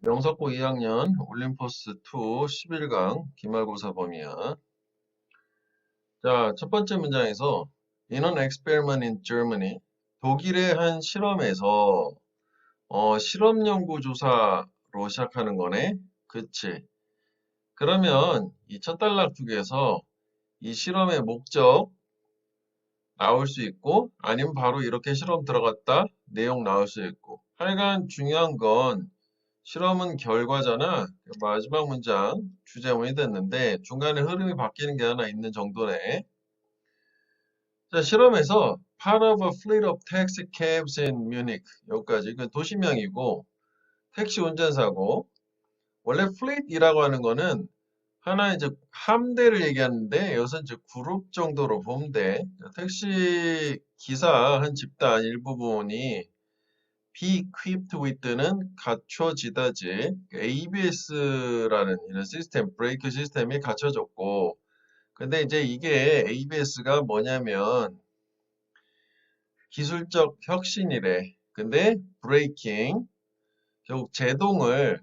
명석고 2학년 올림포스 2 11강 기말고사 범위야. 자, 첫 번째 문장에서 In an experiment in Germany, 독일의 한 실험에서 실험 연구 조사로 시작하는 거네. 그치? 그러면 이 첫 단락 쪽에서 이 실험의 목적 나올 수 있고 아니면 바로 이렇게 실험 들어갔다 내용 나올 수 있고 하여간 중요한 건 실험은 결과잖아. 마지막 문장 주제문이 됐는데 중간에 흐름이 바뀌는 게 하나 있는 정도네. 자, 실험에서 part of a fleet of taxi cabs in Munich 여기까지 그 도시명이고 택시 운전사고 원래 fleet이라고 하는 거는 하나 이제 함대를 얘기하는데 여기서 이제 그룹 정도로 보면 돼. 택시 기사 한 집단 일부분이 be equipped with는 갖춰지다지 ABS라는 이런 시스템, 브레이크 시스템이 갖춰졌고 근데 이제 이게 ABS가 뭐냐면 기술적 혁신이래. 근데 브레이킹 결국 제동을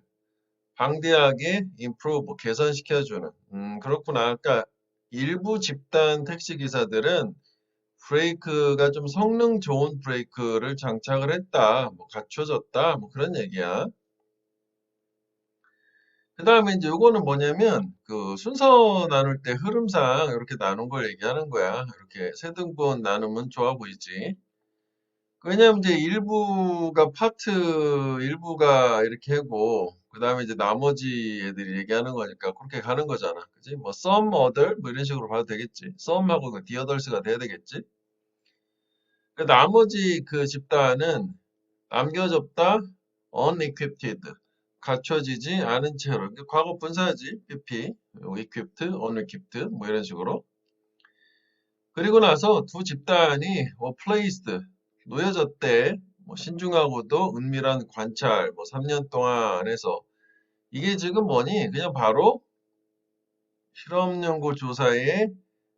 방대하게 improve 개선시켜주는 그렇구나. 그러니까 일부 집단 택시 기사들은 브레이크가 좀 성능 좋은 브레이크를 장착을 했다, 뭐 갖춰졌다, 뭐 그런 얘기야. 그 다음에 이제 요거는 뭐냐면 그 순서 나눌 때 흐름상 이렇게 나눈 걸 얘기하는 거야. 이렇게 세 등분 나누면 좋아 보이지. 왜냐면 이제 일부가 파트 일부가 이렇게 하고 그 다음에 이제 나머지 애들이 얘기하는 거니까 그렇게 가는 거잖아. 그지? 뭐 some other 뭐 이런 식으로 봐도 되겠지. some하고 그 the others가 돼야 되겠지. 그 나머지 그 집단은 남겨졌다 unequipped 갖춰지지 않은 채로 그러니까 과거 분사지 PP equipped, unequipped 뭐 이런 식으로 그리고 나서 두 집단이 placed 놓여졌대 뭐 신중하고도 은밀한 관찰 뭐 3년 동안 해서 이게 지금 뭐니 그냥 바로 실험 연구 조사의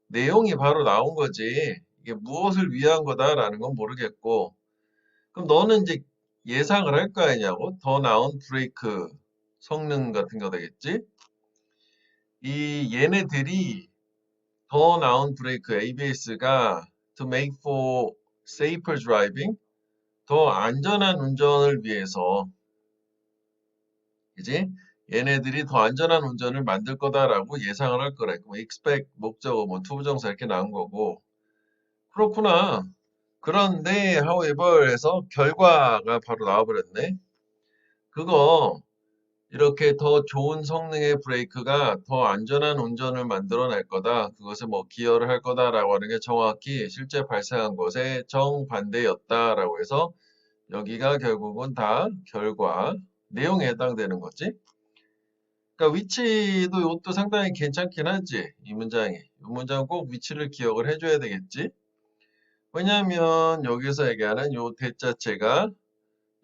내용이 바로 나온 거지 이게 무엇을 위한 거다라는 건 모르겠고 그럼 너는 이제 예상을 할 거 아니냐고? 더 나은 브레이크 성능 같은 거 되겠지? 이 얘네들이 더 나은 브레이크 ABS가 to make for safer driving 더 안전한 운전을 위해서 그지? 얘네들이 더 안전한 운전을 만들 거다라고 예상을 할 거래. 뭐 expect 목적어 뭐 투부정사 이렇게 나온 거고 그렇구나. 그런데 however 해서 결과가 바로 나와버렸네. 그거 이렇게 더 좋은 성능의 브레이크가 더 안전한 운전을 만들어낼 거다. 그것에 뭐 기여를 할 거다라고 하는 게 정확히 실제 발생한 것에 정반대였다라고 해서 여기가 결국은 다 결과, 내용에 해당되는 거지. 그러니까 위치도 이것도 상당히 괜찮긴 하지. 이 문장이. 이 문장은 꼭 위치를 기억을 해줘야 되겠지. 왜냐하면 여기서 얘기하는 요 대자체가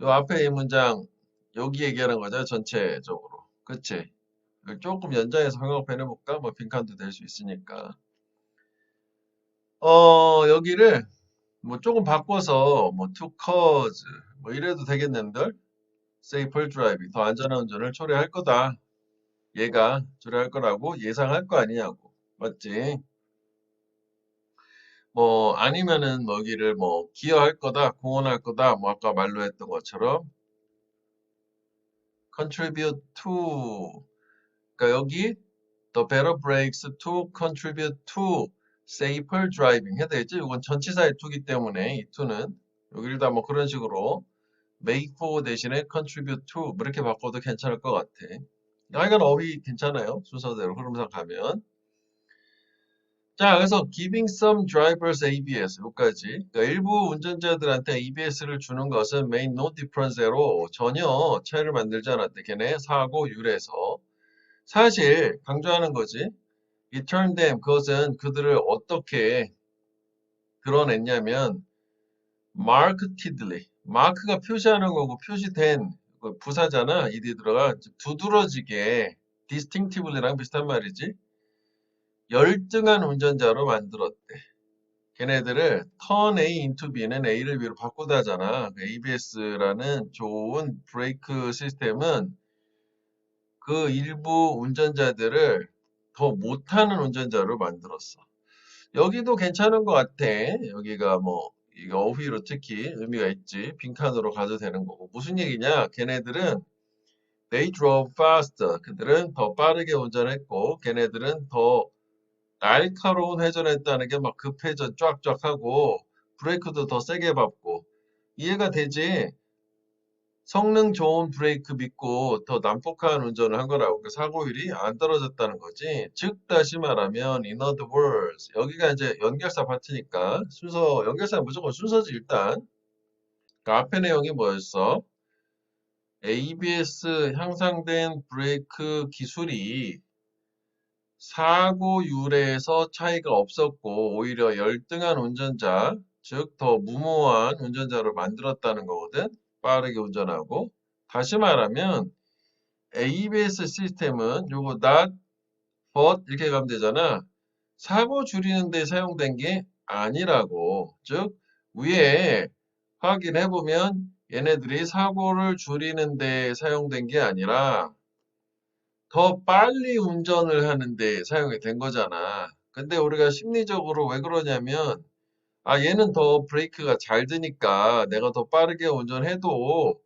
요 앞에 이 문장 여기 얘기하는 거죠. 전체적으로. 그치? 조금 연장해서 형용편 해볼까? 뭐 빈칸도 될 수 있으니까. 여기를 뭐 조금 바꿔서 뭐 to cause 뭐 이래도 되겠는데 safer driving 더 안전한 운전을 초래할 거다. 얘가 초래할 거라고 예상할 거 아니냐고. 맞지? 뭐 아니면은 뭐 여기를 뭐 기여할 거다, 공헌할 거다. 뭐 아까 말로 했던 것처럼 contribute to 그러니까 여기 The better brakes to contribute to safer driving 해야 되겠지? 이건 전치사의 to기 때문에 이 to는 여기를 다 뭐 그런 식으로 make for 대신에 contribute to 뭐 이렇게 바꿔도 괜찮을 것 같아. 하여간 어휘 괜찮아요. 순서대로 흐름상 가면. 자, 그래서 giving some drivers ABS 여기까지. 그러니까 일부 운전자들한테 ABS를 주는 것은 made no difference로 전혀 차이를 만들지 않았대. 걔네 사고율에서. 사실 강조하는 거지. It turned them 그것은 그들을 어떻게 드러냈냐면 markedly 마크가 표시하는 거고 표시된 그 부사잖아. 이디 들어가 두드러지게 distinctively랑 비슷한 말이지. 열등한 운전자로 만들었대. 걔네들을 turn A into B는 A를 B로 바꾸다잖아. ABS라는 좋은 브레이크 시스템은 그 일부 운전자들을 더 못하는 운전자로 만들었어. 여기도 괜찮은 것 같아. 여기가 뭐, 이거 어휘로 특히 의미가 있지. 빈칸으로 가도 되는 거고. 무슨 얘기냐? 걔네들은 they drove faster. 그들은 더 빠르게 운전했고, 걔네들은 더 날카로운 회전했다는 게 막 급회전 쫙쫙 하고, 브레이크도 더 세게 밟고. 이해가 되지? 성능 좋은 브레이크 믿고 더 난폭한 운전을 한 거라고. 그 사고율이 안 떨어졌다는 거지. 즉, 다시 말하면, in other words, 여기가 이제 연결사 파트니까, 순서, 연결사 무조건 순서지, 일단. 그 앞에 내용이 뭐였어? ABS 향상된 브레이크 기술이 사고율에서 차이가 없었고, 오히려 열등한 운전자, 즉, 더 무모한 운전자를 만들었다는 거거든. 빠르게 운전하고. 다시 말하면, ABS 시스템은 요거 not but 이렇게 가면 되잖아. 사고 줄이는 데 사용된 게 아니라고. 즉 위에 확인해 보면 얘네들이 사고를 줄이는 데 사용된 게 아니라 더 빨리 운전을 하는 데 사용이 된 거잖아. 근데 우리가 심리적으로 왜 그러냐면 아 얘는 더 브레이크가 잘 드니까 내가 더 빠르게 운전해도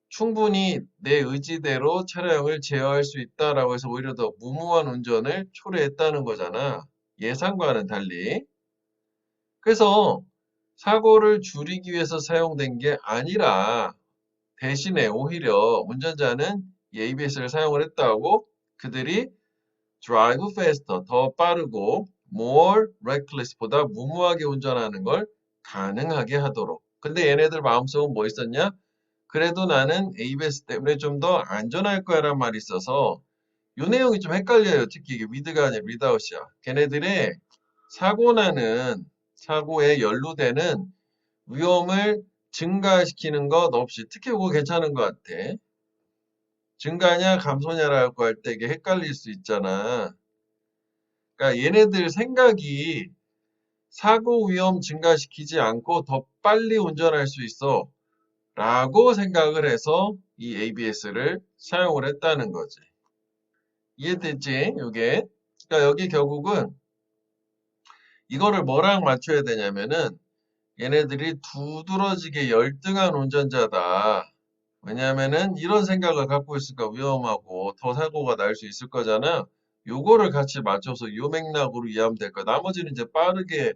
충분히 내 의지대로 차량을 제어할 수 있다라고 해서 오히려 더 무모한 운전을 초래했다는 거잖아. 예상과는 달리. 그래서 사고를 줄이기 위해서 사용된 게 아니라 대신에 오히려 운전자는 이 ABS를 사용을 했다고 그들이 drive faster, 더 빠르고 more reckless보다 무모하게 운전하는 걸 가능하게 하도록. 근데 얘네들 마음속은 뭐 있었냐? 그래도 나는 ABS 때문에 좀 더 안전할 거야란 말이 있어서 이 내용이 좀 헷갈려요. 특히 이게 위드가 아니라 위다웃이야. 걔네들의 사고 나는 사고에 연루되는 위험을 증가시키는 것 없이 특히 그거 괜찮은 것 같아. 증가냐 감소냐라고 할 때 이게 헷갈릴 수 있잖아. 그러니까 얘네들 생각이 사고 위험 증가시키지 않고 더 빨리 운전할 수 있어. 라고 생각을 해서 이 ABS를 사용을 했다는 거지. 이해됐지? 이게. 그러니까 여기 결국은 이거를 뭐랑 맞춰야 되냐면은 얘네들이 두드러지게 열등한 운전자다. 왜냐하면은 이런 생각을 갖고 있으니까 위험하고 더 사고가 날 수 있을 거잖아. 요거를 같이 맞춰서 요 맥락으로 이해하면 될 거야. 나머지는 이제 빠르게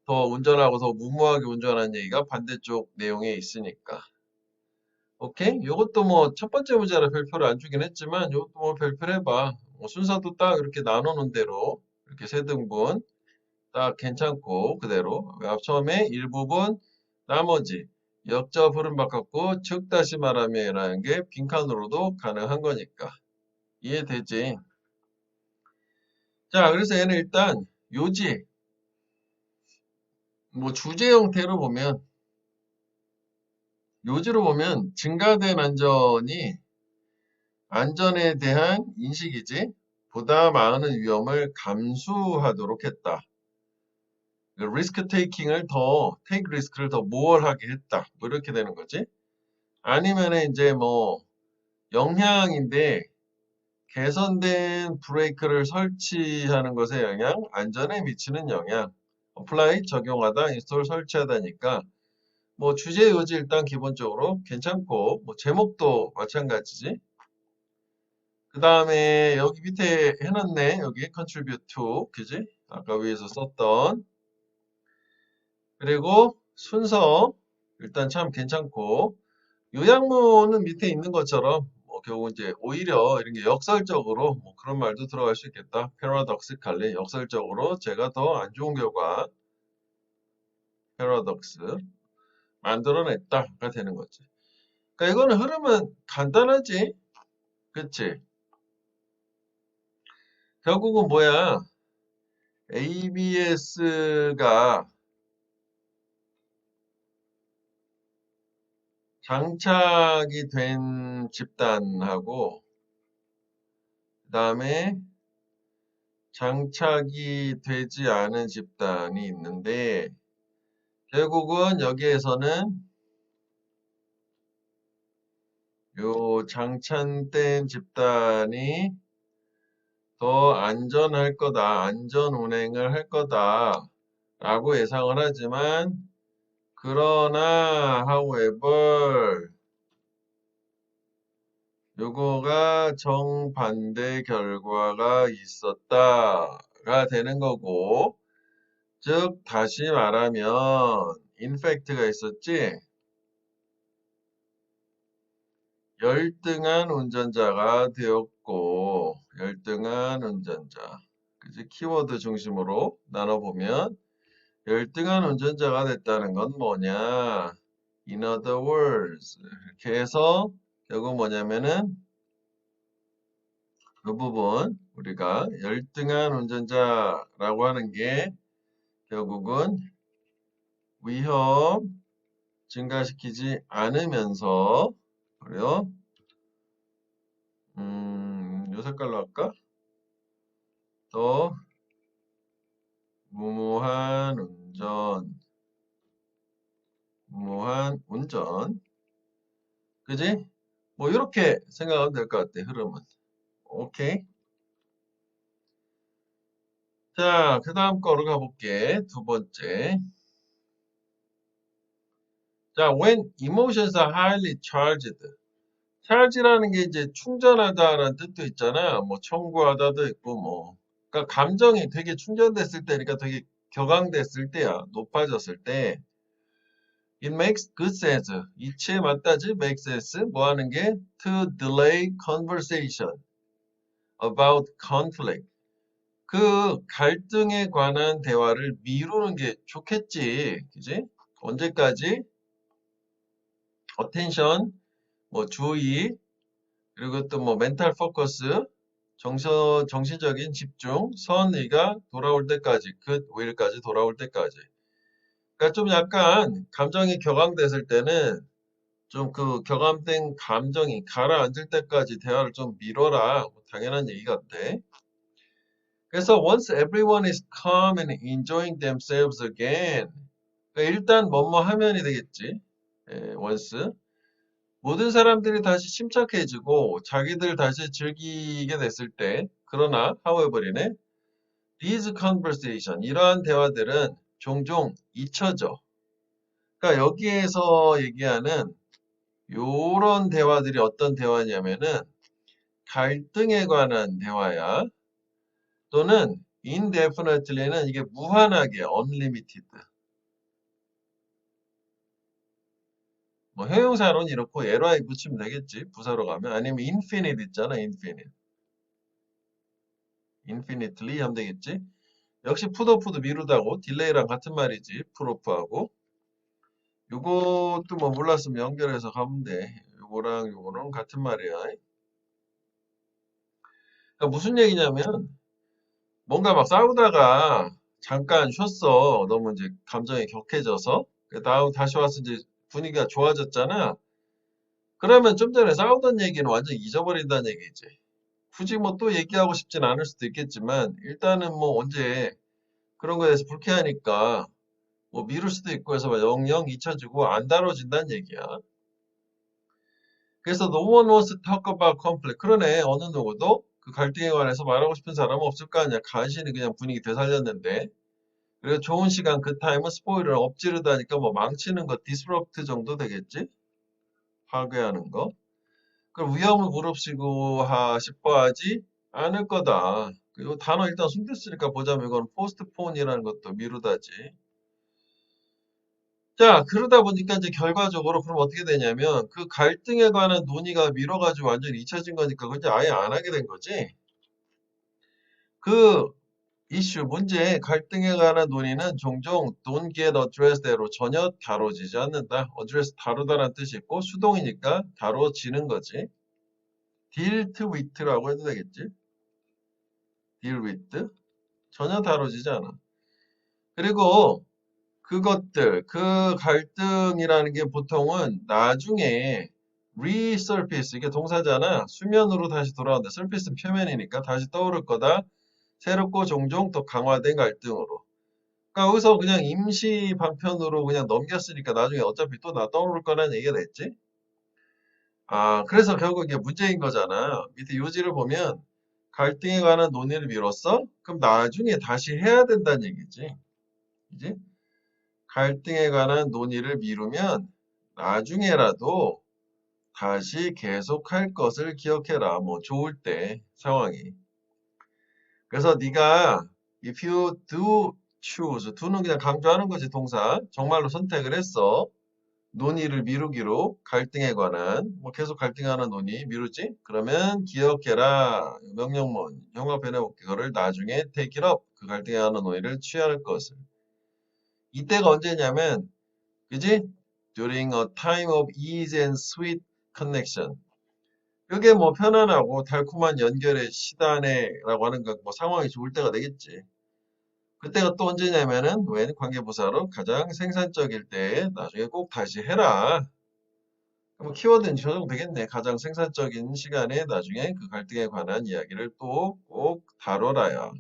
더 운전하고 더 무모하게 운전하는 얘기가 반대쪽 내용에 있으니까. 오케이? 요것도 뭐 첫 번째 문제라 별표를 안 주긴 했지만 요것도 뭐 별표를 해봐. 뭐 순서도 딱 이렇게 나누는 대로 이렇게 세 등분 딱 괜찮고 그대로 처음에 일부분 나머지 역접 흐름 바꿨고 즉 다시 말하면이라는 게 빈칸으로도 가능한 거니까 이해되지? 자 그래서 얘는 일단 요지 뭐 주제 형태로 보면 요지로 보면 증가된 안전에 대한 인식이지 보다 많은 위험을 감수하도록 했다. 리스크 테이킹을 더 테이크 리스크를 더 모월하게 했다. 뭐 이렇게 되는 거지. 아니면은 이제 뭐 영향인데 개선된 브레이크를 설치하는 것의 영향, 안전에 미치는 영향, 어플라이 적용하다, 인스톨 설치하다니까 뭐 주제 요지 일단 기본적으로 괜찮고 뭐 제목도 마찬가지지. 그 다음에 여기 밑에 해놨네. 여기 contribute to 그지? 아까 위에서 썼던 그리고 순서 일단 참 괜찮고 요약문은 밑에 있는 것처럼 뭐 결국 이제 오히려 이런 게 역설적으로 뭐 그런 말도 들어갈 수 있겠다. paradoxically 역설적으로 제가 더 안 좋은 결과 paradox 만들어냈다가 되는 거지. 그러니까 이거는 흐름은 간단하지. 그치? 결국은 뭐야? ABS가 장착이 된 집단하고 그 다음에 장착이 되지 않은 집단이 있는데 결국은 여기에서는 요 장착된 집단이 더 안전할 거다, 안전 운행을 할 거다 라고 예상을 하지만 그러나 however 요거가 정반대 결과가 있었다가 되는 거고 즉 다시 말하면 인팩트가 있었지 열등한 운전자가 되었고 열등한 운전자 그지 키워드 중심으로 나눠보면 열등한 운전자가 됐다는 건 뭐냐 in other words 이렇게 해서 결국 뭐냐면은 이 부분 우리가 열등한 운전자라고 하는 게 결국은 위험 증가시키지 않으면서 그래요? 요 색깔로 할까? 또 무모한 운전 그지? 뭐 이렇게 생각하면 될 것 같아 흐름은 오케이 자 그 다음 거로 가볼게 두 번째 자 when emotions are highly charged charge라는 게 이제 충전하다라는 뜻도 있잖아 뭐 청구하다도 있고 뭐 그러니까 감정이 되게 충전됐을 때니까 되게 격앙됐을 때야 높아졌을 때 It makes good sense. 이치에 맞다지 make sense. 뭐 하는 게 to delay conversation about conflict. 그 갈등에 관한 대화를 미루는 게 좋겠지. 그지? 언제까지? attention, 뭐 주의, 그리고 또 뭐 mental focus, 정신적인 집중, 선의가 돌아올 때까지, good will까지 돌아올 때까지. 그러니까 좀 약간 감정이 격앙됐을 때는 좀 그 격암된 감정이 가라앉을 때까지 대화를 좀 미뤄라. 뭐 당연한 얘기 같아. 그래서 once everyone is calm and enjoying themselves again. 그러니까 일단 뭐뭐 하면이 되겠지. once. 모든 사람들이 다시 침착해지고 자기들 다시 즐기게 됐을 때 그러나 however이네. These conversation 이러한 대화들은 종종 잊혀져. 그러니까 여기에서 얘기하는 요런 대화들이 어떤 대화냐면은 갈등에 관한 대화야. 또는 indefinitely는 이게 무한하게 unlimited. 뭐 형용사로는 이렇고 ly 붙이면 되겠지. 부사로 가면 아니면 infinite 있잖아. infinite. infinitely 하면 되겠지. 역시 푸드푸드 미루다고 딜레이랑 같은 말이지. 프로프하고. 요것도 뭐 몰랐으면 연결해서 가면 돼. 요거랑 요거는 같은 말이야. 그러니까 무슨 얘기냐면 뭔가 막 싸우다가 잠깐 쉬었어. 너무 이제 감정이 격해져서. 그 다음 다시 와서 이제 분위기가 좋아졌잖아. 그러면 좀 전에 싸우던 얘기는 완전 잊어버린다는 얘기지. 굳이 뭐 또 얘기하고 싶진 않을 수도 있겠지만 일단은 뭐 언제 그런 거에 대해서 불쾌하니까 뭐 미룰 수도 있고 해서 막 영영 잊혀지고 안 다뤄진다는 얘기야. 그래서 no one wants to talk about conflict. 그러네. 어느 누구도 그 갈등에 관해서 말하고 싶은 사람은 없을 거 아니야. 간신히 그냥 분위기 되살렸는데. 그리고 좋은 시간 그 타임은 스포일을 엎지르다니까 뭐 망치는 거 디스럽트 정도 되겠지? 파괴하는 거. 그럼 위험을 무릅쓰고 싶어 하지 않을 거다. 그리고 단어 일단 숨겼으니까 보자면 이건 포스트폰이라는 것도 미루다지. 자, 그러다 보니까 이제 결과적으로 그럼 어떻게 되냐면 그 갈등에 관한 논의가 미뤄가지고 완전히 잊혀진 거니까 그냥 아예 안 하게 된 거지. 그 이슈, 문제, 갈등에 관한 논의는 종종 don't get addressed대로 전혀 다뤄지지 않는다. address 다루다라는 뜻이 있고 수동이니까 다뤄지는 거지. dealt with라고 해도 되겠지. deal with 전혀 다뤄지지 않아. 그리고 그것들, 그 갈등이라는 게 보통은 나중에 resurface, 이게 동사잖아. 수면으로 다시 돌아온다. surface는 표면이니까 다시 떠오를 거다. 새롭고 종종 더 강화된 갈등으로. 그러니까 여기서 그냥 임시 방편으로 그냥 넘겼으니까 나중에 어차피 또 나 떠오를 거라는 얘기가 됐지. 그래서 결국 이게 문제인 거잖아. 밑에 요지를 보면 갈등에 관한 논의를 미뤘어? 그럼 나중에 다시 해야 된다는 얘기지. 그지? 갈등에 관한 논의를 미루면 나중에라도 다시 계속할 것을 기억해라. 뭐 좋을 때 상황이. 그래서 네가 if you do choose, do는 그냥 강조하는 거지 동사. 정말로 선택을 했어. 논의를 미루기로 갈등에 관한 뭐 계속 갈등하는 논의 미루지? 그러면 기억해라. 명령문 형용 변형 그거를 나중에 take it up. 그 갈등에 관한 논의를 취할 것을. 이때가 언제냐면 그지? During a time of ease and sweet connection. 이게 뭐 편안하고 달콤한 연결의 시단에라고 하는 거 뭐 상황이 좋을 때가 되겠지. 그때가 또 언제냐면은 when 관계부사로 가장 생산적일 때 나중에 꼭 다시 해라. 뭐 키워드는 적용 되겠네. 가장 생산적인 시간에 나중에 그 갈등에 관한 이야기를 또 꼭 다뤄라야.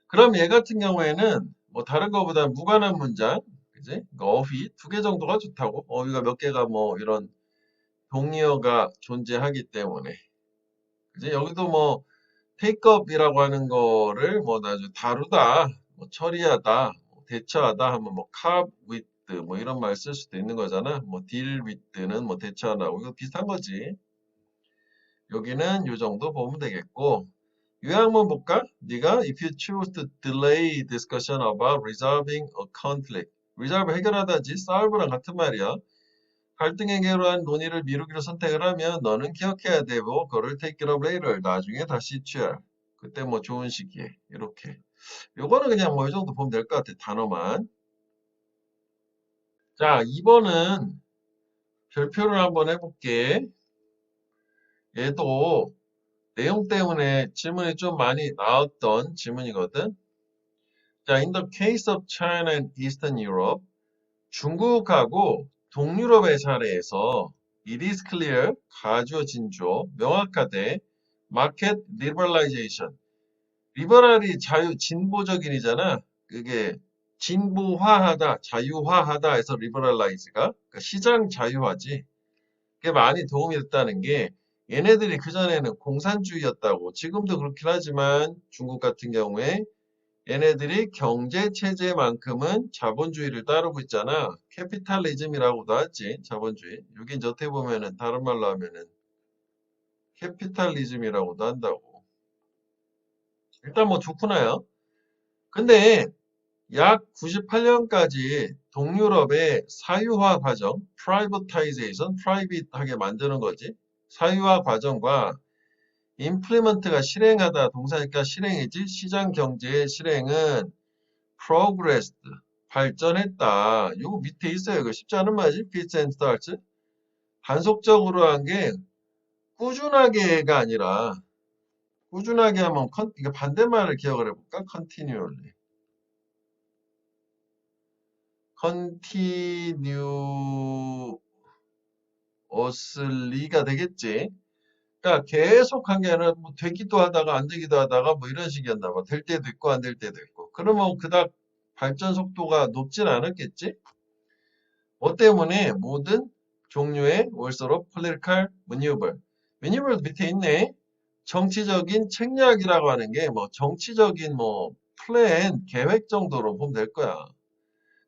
그럼 얘 같은 경우에는 뭐 다른 거보다 무관한 문장, 그지? 그러니까 어휘 두 개 정도가 좋다고. 어휘가 몇 개가 뭐 이런 동의어가 존재하기 때문에. 그지? 여기도 뭐 take up이라고 하는 거를 뭐 나중에 다루다, 뭐 처리하다, 뭐 대처하다 하면 뭐 cope with 뭐 이런 말 쓸 수도 있는 거잖아. 뭐 deal with는 뭐 대처하다. 이거 비슷한 거지. 여기는 요 정도 보면 되겠고. 요약문 볼까? 네가 if you choose to delay discussion about resolving a conflict. resolve 해결하다지 solve랑 같은 말이야. 갈등 해결을 한 논의를 미루기로 선택을 하면 너는 기억해야 되고 그거를 take it up later 나중에 다시 취할. 그때 뭐 좋은 시기에 이렇게. 요거는 그냥 뭐 이 정도 보면 될 것 같아. 단어만. 자, 2번은 별표를 한번 해볼게. 얘도 내용 때문에 질문이 좀 많이 나왔던 질문이거든. 자, in the case of China and Eastern Europe, 중국하고 동유럽의 사례에서 it is clear, 가주어 진주어, 명확하되 market liberalization, 리버럴이 자유 진보적인이잖아. 그게 진보화하다, 자유화하다 해서 리버럴라이즈가 그러니까 시장 자유화지. 그게 많이 도움이 됐다는 게 얘네들이 그전에는 공산주의였다고. 지금도 그렇긴 하지만 중국 같은 경우에 얘네들이 경제 체제만큼은 자본주의를 따르고 있잖아. 캐피탈리즘이라고도 하지. 자본주의. 여기 이제 어떻게 보면은 다른 말로 하면은 캐피탈리즘이라고도 한다고. 일단 뭐 좋구나요. 근데 약 98년까지 동유럽의 사유화 과정, privatization, private하게 만드는 거지. 사유화 과정과 implement가 실행하다, 동사니까 실행이지. 시장 경제의 실행은 progressed, 발전했다. 요거 밑에 있어요. 이거 쉽지 않은 말이지. fits and starts. 단속적으로 한 게 꾸준하게가 아니라 꾸준하게 하면 이거 반대말을 기억을 해볼까? continually. continuously가 되겠지. 그러니까 계속 한 게 아니라 뭐 되기도 하다가 안 되기도 하다가 뭐 이런 식이었나 봐. 될 때도 있고 안 될 때도 있고. 그러면 그닥 발전 속도가 높진 않았겠지? 뭐 때문에 모든 종류의 월서로 political maneuver. maneuver 밑에 있네. 정치적인 책략이라고 하는 게 뭐 정치적인 뭐 플랜, 계획 정도로 보면 될 거야.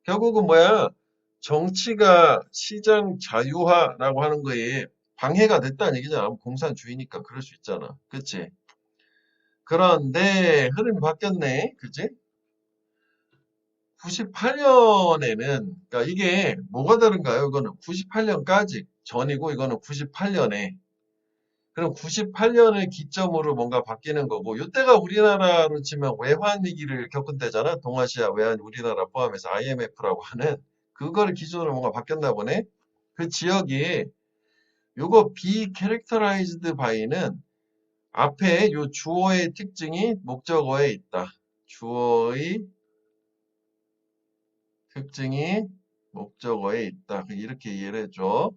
결국은 뭐야? 정치가 시장 자유화라고 하는 거에 방해가 됐다는 얘기잖아. 공산주의니까 그럴 수 있잖아. 그치? 그런데 흐름이 바뀌었네. 그치? 98년에는, 그러니까 이게 뭐가 다른가요? 이거는 98년까지 전이고 이거는 98년에. 그럼 98년을 기점으로 뭔가 바뀌는 거고, 이때가 우리나라로 치면 외환 위기를 겪은 때잖아. 동아시아 외환 우리나라 포함해서 IMF라고 하는 그거를 기준으로 뭔가 바뀌었나 보네. 그 지역이 요거 be characterized by는 앞에 요 주어의 특징이 목적어에 있다. 주어의 특징이 목적어에 있다. 이렇게 이해를 해줘.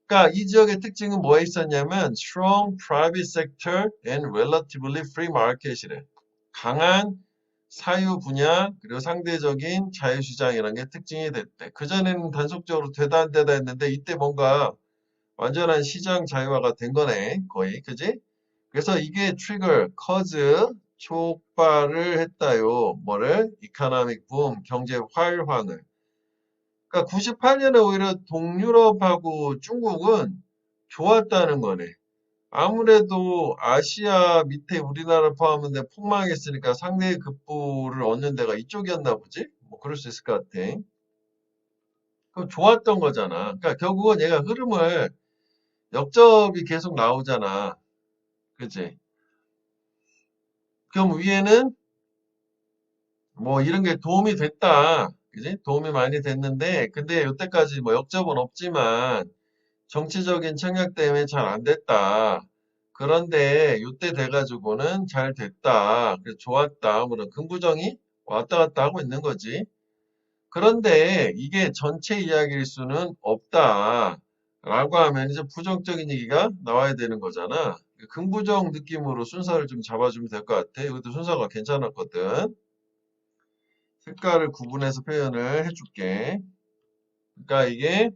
그러니까 이 지역의 특징은 뭐에 있었냐면 strong private sector and relatively free market이래. 강한 사유 분야 그리고 상대적인 자유시장이라는 게 특징이 됐대. 그전에는 단속적으로 되다 안 되다 했는데 이때 뭔가 완전한 시장 자유화가 된 거네. 거의. 그지? 그래서 이게 트리거, 커즈, 촉발을 했다요. 뭐를? 이카노믹 붐, 경제 활황을. 그러니까 98년에 오히려 동유럽하고 중국은 좋았다는 거네. 아무래도 아시아 밑에 우리나라 포함한데 폭망했으니까 상대의 급부를 얻는 데가 이쪽이었나 보지? 뭐 그럴 수 있을 것 같아. 그럼 좋았던 거잖아. 그러니까 결국은 얘가 흐름을 역접이 계속 나오잖아. 그치? 그럼 위에는 뭐 이런 게 도움이 됐다. 그지? 도움이 많이 됐는데, 근데 여태까지 뭐 역접은 없지만 정치적인 청약 때문에 잘 안 됐다. 그런데 이때 돼가지고는 잘 됐다. 그래서 좋았다. 뭐 이런 긍부정이 왔다 갔다 하고 있는 거지. 그런데 이게 전체 이야기일 수는 없다. 라고 하면 이제 부정적인 얘기가 나와야 되는 거잖아. 긍부정 느낌으로 순서를 좀 잡아주면 될 것 같아. 이것도 순서가 괜찮았거든. 색깔을 구분해서 표현을 해줄게. 그러니까 이게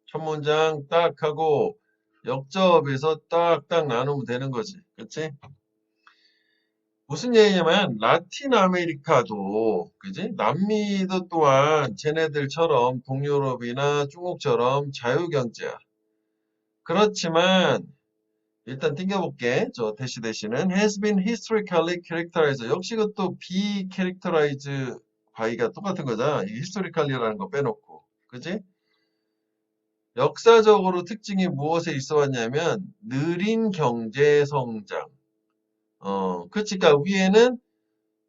첫 문장 딱 하고 역접에서 딱딱 나누면 되는 거지. 그치? 무슨 얘기냐면 라틴 아메리카도 그지? 남미도 또한 쟤네들처럼 동유럽이나 중국처럼 자유경제야. 그렇지만 일단 땡겨볼게. 저 대시는 has been historically characterized. 역시 그것도 be characterized by가 똑같은 거잖아. 이 historically라는 거 빼놓고. 그지? 역사적으로 특징이 무엇에 있어 왔냐면 느린 경제 성장. 그치. 그러니까 위에는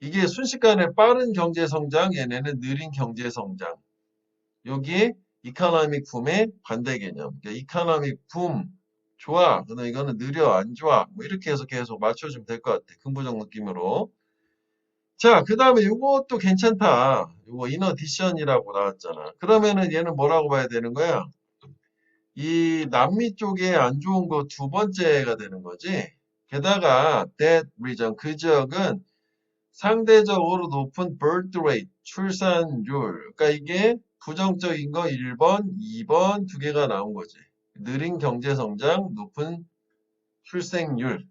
이게 순식간에 빠른 경제 성장, 얘네는 느린 경제 성장. 여기에 이카노믹 붐의 반대 개념. 그러니까 이카노믹 붐 좋아. 근데 이거는 느려 안 좋아. 뭐 이렇게 해서 계속 맞춰주면 될 것 같아. 긍부정 느낌으로. 자, 그 다음에 이것도 괜찮다. 이거 이너디션이라고 나왔잖아. 그러면은 얘는 뭐라고 봐야 되는 거야? 이 남미 쪽에 안 좋은 거 두 번째가 되는 거지. 게다가 that region 그 지역은 상대적으로 높은 birth rate 출산율. 그러니까 이게 부정적인 거 1번, 2번 두 개가 나온 거지. 느린 경제 성장, 높은 출생률.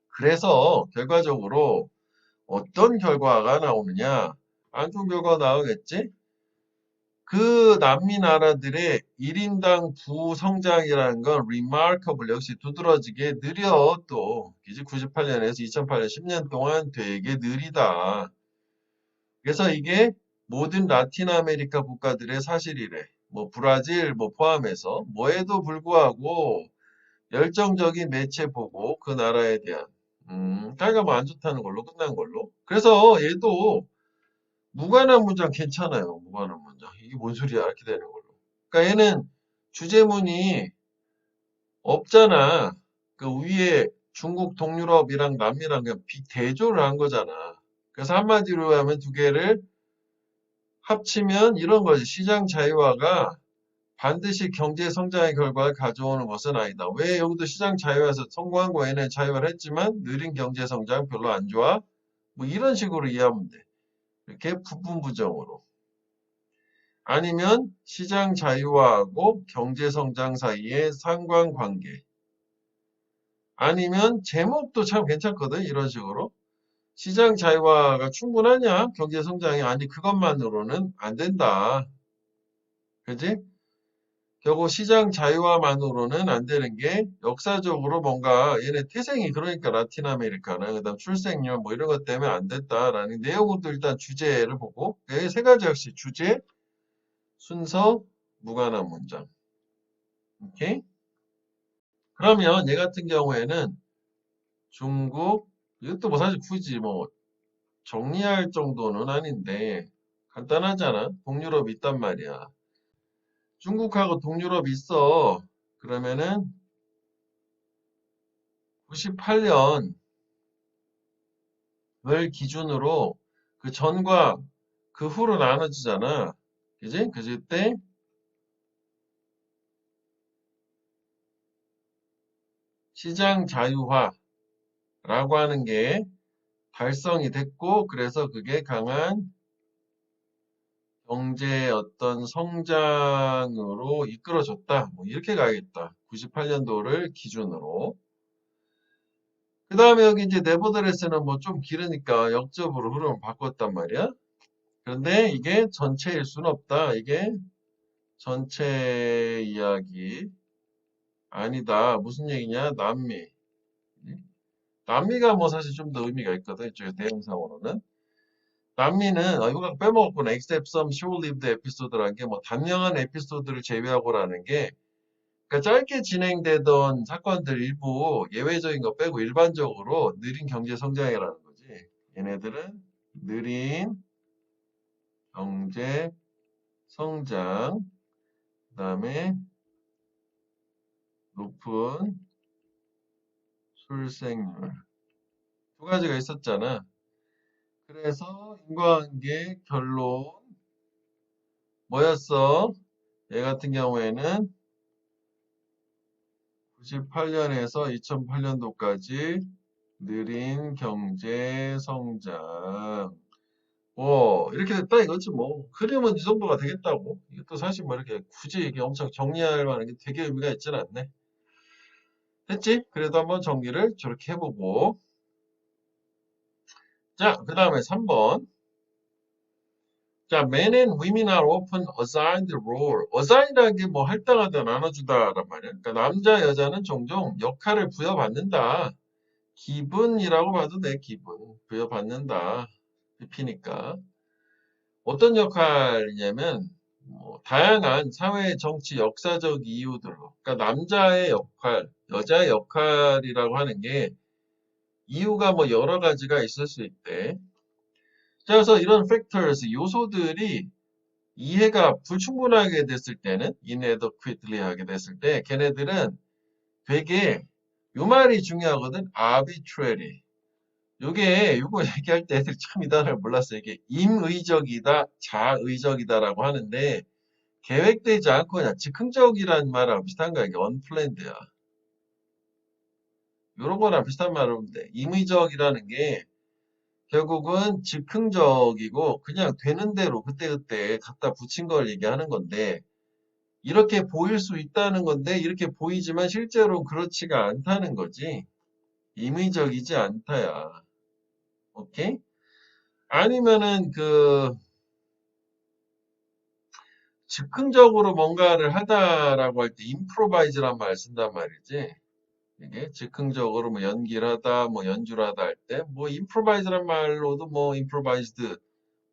그래서 결과적으로 어떤 결과가 나오느냐? 안 좋은 결과가 나오겠지? 그 남미 나라들의 1인당 부성장이라는 건 remarkable 역시 두드러지게 느려 또 98년에서 2008년 10년 동안 되게 느리다. 그래서 이게 모든 라틴 아메리카 국가들의 사실이래. 뭐 브라질 뭐 포함해서 뭐에도 불구하고 열정적인 매체 보고 그 나라에 대한 자기가 뭐 안 좋다는 걸로 끝난 걸로. 그래서 얘도 무관한 문장 괜찮아요. 무관한 문장. 이게 뭔 소리야? 이렇게 되는 걸로. 그러니까 얘는 주제문이 없잖아. 그 위에 중국, 동유럽이랑 남미랑 그냥 대조를 한 거잖아. 그래서 한마디로 하면 두 개를 합치면 이런 거지. 시장 자유화가 반드시 경제 성장의 결과를 가져오는 것은 아니다. 왜 여기도 시장 자유화에서 성공한 거 얘네 자유화를 했지만 느린 경제 성장 별로 안 좋아? 뭐 이런 식으로 이해하면 돼. 이렇게 부분 부정으로. 아니면 시장 자유화하고 경제 성장 사이의 상관관계. 아니면 제목도 참 괜찮거든. 이런 식으로. 시장 자유화가 충분하냐? 경제 성장이 아니 그것만으로는 안 된다. 그지? 결국 시장 자유화만으로는 안 되는 게 역사적으로 뭔가 얘네 태생이 그러니까 라틴 아메리카나 그다음 출생률 뭐 이런 것 때문에 안 됐다라는 내용도 일단 주제를 보고 세 가지 역시 주제, 순서, 무관한 문장. 오케이? 그러면 얘 같은 경우에는 중국 이것도 뭐 사실 굳이 뭐 정리할 정도는 아닌데 간단하잖아. 동유럽 있단 말이야. 중국하고 동유럽 있어. 그러면은 98년을 기준으로 그 전과 그 후로 나눠지잖아. 그지? 그때 시장 자유화라고 하는 게 달성이 됐고, 그래서 그게 강한 경제 어떤 성장으로 이끌어줬다. 뭐 이렇게 가야겠다. 98년도를 기준으로. 그 다음에 여기 이제 네버드레스는 뭐 좀 길으니까 역접으로 흐름을 바꿨단 말이야. 그런데 이게 전체일 수는 없다. 이게 전체 이야기 아니다. 무슨 얘기냐? 남미. 남미가 뭐 사실 좀 더 의미가 있거든. 이쪽에 대응상으로는. 남미는 이거 빼먹었구나. except some short-lived episode라는 게 뭐 단명한 에피소드를 제외하고라는 게 그러니까 짧게 진행되던 사건들 일부 예외적인 거 빼고 일반적으로 느린 경제 성장이라는 거지. 얘네들은 느린 경제 성장, 그다음에 높은 출생률 두 가지가 있었잖아. 그래서 인과관계 결론 뭐였어? 얘 같은 경우에는 98년에서 2008년도까지 느린 경제 성장. 이렇게 됐다 이거지 뭐. 흐름은 이 정도가 되겠다고. 이것도 사실 뭐 이렇게 굳이 이게 엄청 정리할 만한 게 되게 의미가 있지는 않네. 됐지? 그래도 한번 정리를 저렇게 해보고. 자, 그 다음에 3번. 자, men and women are often assigned role. assign이라는 게 뭐 할당하다 나눠주다란 말이야. 그러니까 남자, 여자는 종종 역할을 부여받는다. 기분이라고 봐도 돼, 기분. 부여받는다. 피니까. 어떤 역할이냐면, 뭐 다양한 사회, 정치, 역사적 이유들로. 그러니까 남자의 역할, 여자의 역할이라고 하는 게 이유가 뭐 여러 가지가 있을 수 있대. 자, 그래서 이런 factors, 요소들이 이해가 불충분하게 됐을 때는 inadequately 하게 됐을 때 걔네들은 되게 요 말이 중요하거든. arbitrary. 요거 얘기할 때 애들이 참 이 단어를 몰랐어요. 이게 임의적이다, 자의적이다라고 하는데 계획되지 않고 그냥 즉흥적이라는 말하고 비슷한 거야. 이게 unplanned야. 요런 거랑 비슷한 말을 하면 돼. 임의적이라는 게 결국은 즉흥적이고 그냥 되는 대로 그때그때 갖다 붙인 걸 얘기하는 건데 이렇게 보일 수 있다는 건데 이렇게 보이지만 실제로 그렇지가 않다는 거지. 임의적이지 않다야. 오케이? 아니면은 즉흥적으로 뭔가를 하다라고 할 때 improvise란 말 쓴단 말이지. 이게 즉흥적으로 뭐 연기를 하다, 뭐 연주를 하다 할 때 뭐 improvise란 말로도 뭐 improvised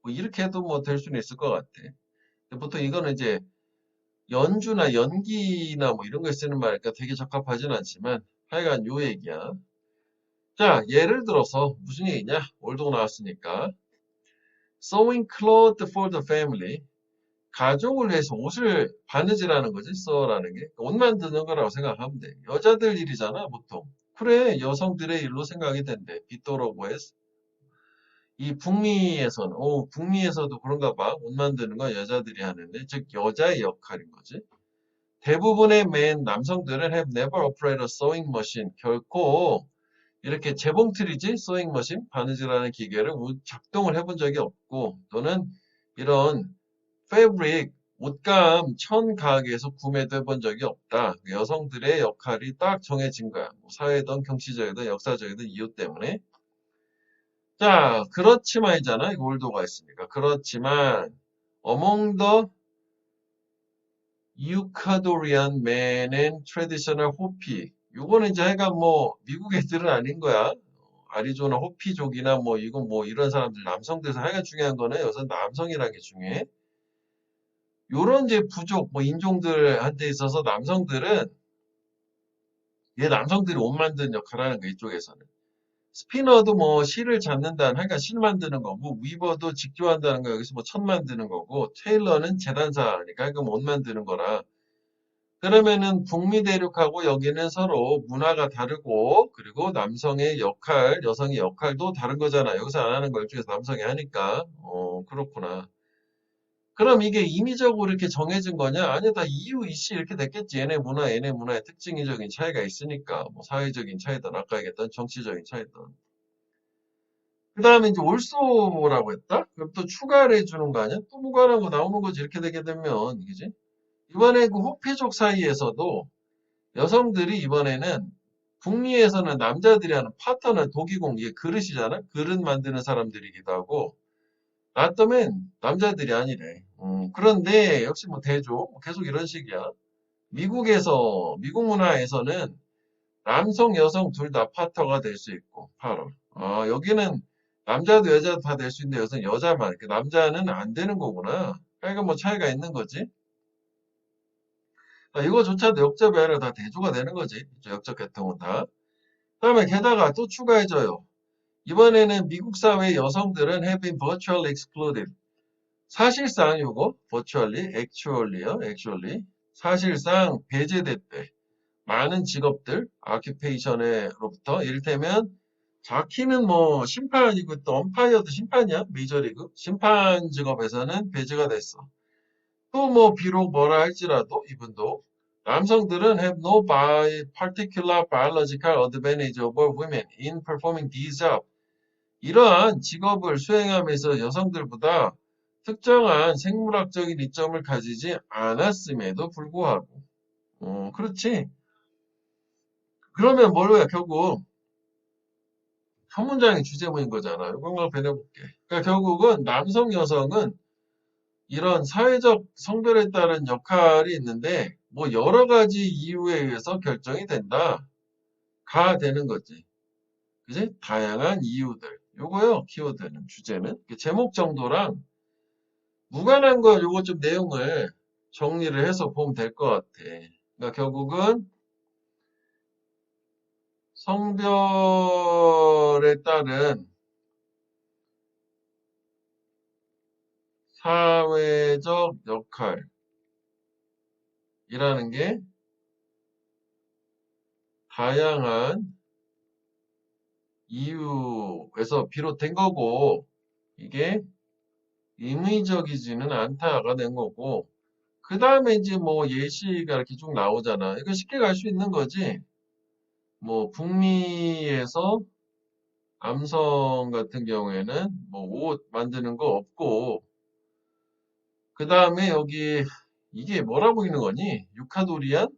뭐 이렇게 해도 뭐 될 수는 있을 것 같아. 근데 보통 이거는 이제 연주나 연기나 뭐 이런 거에 쓰는 말이니까 되게 적합하진 않지만 하여간 요 얘기야. 자, 예를 들어서 무슨 얘기냐? 올드고 나왔으니까. Sewing clothes for the family. 가족을 위해서 옷을 바느질하는 거지, 써라는 게. 옷 만드는 거라고 생각하면 돼. 여자들 일이잖아, 보통. 그래, 여성들의 일로 생각이 된대. 빗도로고에서. 이 북미에서는, 북미에서도 그런가 봐. 옷 만드는 건 여자들이 하는데, 즉, 여자의 역할인 거지. 대부분의 맨 남성들은 have never operated a sewing machine. 결코 이렇게 재봉틀이지 소잉 머신 바느질하는 기계를 작동을 해본 적이 없고 또는 이런 패브릭 옷감 천 가게에서 구매도 해본 적이 없다. 여성들의 역할이 딱 정해진 거야. 뭐 사회든 경치적이든 역사적이든 이유 때문에. 자, 그렇지만이잖아. 이거 올도가 있으니까. 그렇지만 among the Ecuadorian men and traditional Hopi. 요거는 이제 하여간 뭐 미국 애들은 아닌 거야. 아리조나 호피족이나 뭐 이건 뭐 이런 사람들 남성들에서 하여간 중요한 거는 여기서 남성이라는 게 중요해. 요런 이제 부족 뭐 인종들한테 있어서 남성들은 얘 남성들이 옷 만드는 역할을 하는 거 이쪽에서는. 스피너도 뭐 실을 잡는다는 하여간 실 만드는 거고 위버도 직조한다는 거 여기서 뭐 천 만드는 거고 테일러는 재단사니까 이거 옷 만드는 거라. 그러면은 북미 대륙하고 여기는 서로 문화가 다르고 그리고 남성의 역할, 여성의 역할도 다른 거잖아. 여기서 안 하는 걸 중에서 남성이 하니까. 그렇구나. 그럼 이게 임의적으로 이렇게 정해진 거냐? 아니, 다 이유, 이씨 이렇게 됐겠지. 얘네 문화의 특징적인 차이가 있으니까. 뭐 사회적인 차이든 아까 얘기했던 정치적인 차이든. 그 다음에 이제 올소라고 했다? 그럼 또 추가를 해주는 거 아니야? 또 무관한 거 나오는 거지. 이렇게 되게 되면, 그지? 이번에 그 호피족 사이에서도 여성들이 이번에는 북미에서는 남자들이 하는 파터는 독이공, 이게 그릇이잖아? 그릇 만드는 사람들이기도 하고, 나떠면 남자들이 아니래. 그런데 역시 뭐 대조, 뭐 계속 이런 식이야. 미국 문화에서는 남성, 여성 둘 다 파터가 될 수 있고, 8월. 여기는 남자도 여자도 다 될 수 있는데 여기서는 여자만, 이렇게 남자는 안 되는 거구나. 그러니까 뭐 차이가 있는 거지. 이거조차도 역접이 아니라 다 대조가 되는 거지. 역접 계통은 다. 그다음에 게다가 또 추가해줘요. 이번에는 미국 사회 여성들은 have been virtually excluded. 사실상 요거 virtually, actually 사실상 배제됐대. 많은 직업들, occupation으로부터 이를테면 자키는 뭐 심판이고 또 엄파이어도 심판이야. 메이저리그. 심판 직업에서는 배제가 됐어. 또 뭐 비록 뭐라 할지라도 이분도 남성들은 have no particular biological advantage over women in performing these jobs. 이러한 직업을 수행하면서 여성들보다 특정한 생물학적인 이점을 가지지 않았음에도 불구하고. 그렇지. 그러면 뭐야, 결국 한 문장의 주제문인 거잖아. 이건 변해볼게. 그러니까 결국은 남성, 여성은 이런 사회적 성별에 따른 역할이 있는데 뭐 여러 가지 이유에 의해서 결정이 된다. 가 되는 거지. 그지? 다양한 이유들. 요거요. 키워드는 주제는 제목 정도랑 무관한 거 요거 좀 내용을 정리를 해서 보면 될 것 같아. 그러니까 결국은 성별에 따른 사회적 역할이라는 게 다양한 이유에서 비롯된 거고, 이게 임의적이지는 않다가 된 거고, 그 다음에 이제 뭐 예시가 이렇게 쭉 나오잖아. 이거 쉽게 갈 수 있는 거지. 뭐 북미에서 남성 같은 경우에는 뭐 옷 만드는 거 없고, 그 다음에 여기 이게 뭐라고 읽는 거니? 유카도리안?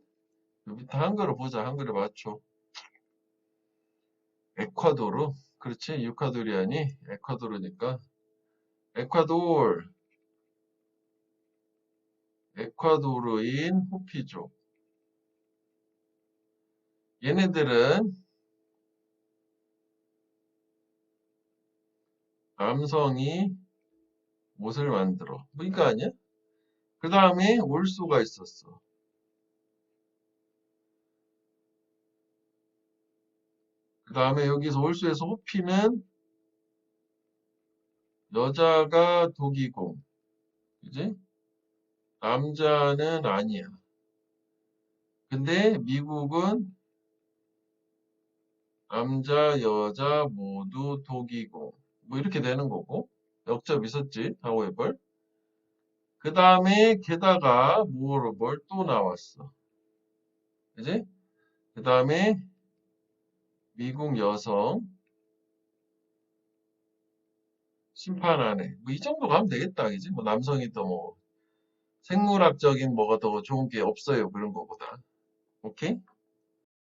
여기 다 한글로 보자. 한글에 맞춰. 에콰도르. 그렇지. 유카도리안이 에콰도르니까. 에콰도르. 에콰도르인 호피족. 얘네들은 남성이 옷을 만들어. 뭐 이거 아니야? 그 다음에 올수가 있었어. 그 다음에 여기서 올수에서 호피는 여자가 독이고, 그지? 남자는 아니야. 근데 미국은 남자, 여자 모두 독이고, 뭐 이렇게 되는 거고. 역접 있었지, 하우에벌. 그 다음에 게다가 뭘 또 나왔어. 그지? 그 다음에 미국 여성 심판하네. 뭐 이 정도 가면 되겠다, 그지? 뭐 남성이 또 뭐 생물학적인 뭐가 더 좋은 게 없어요, 그런 거보다. 오케이?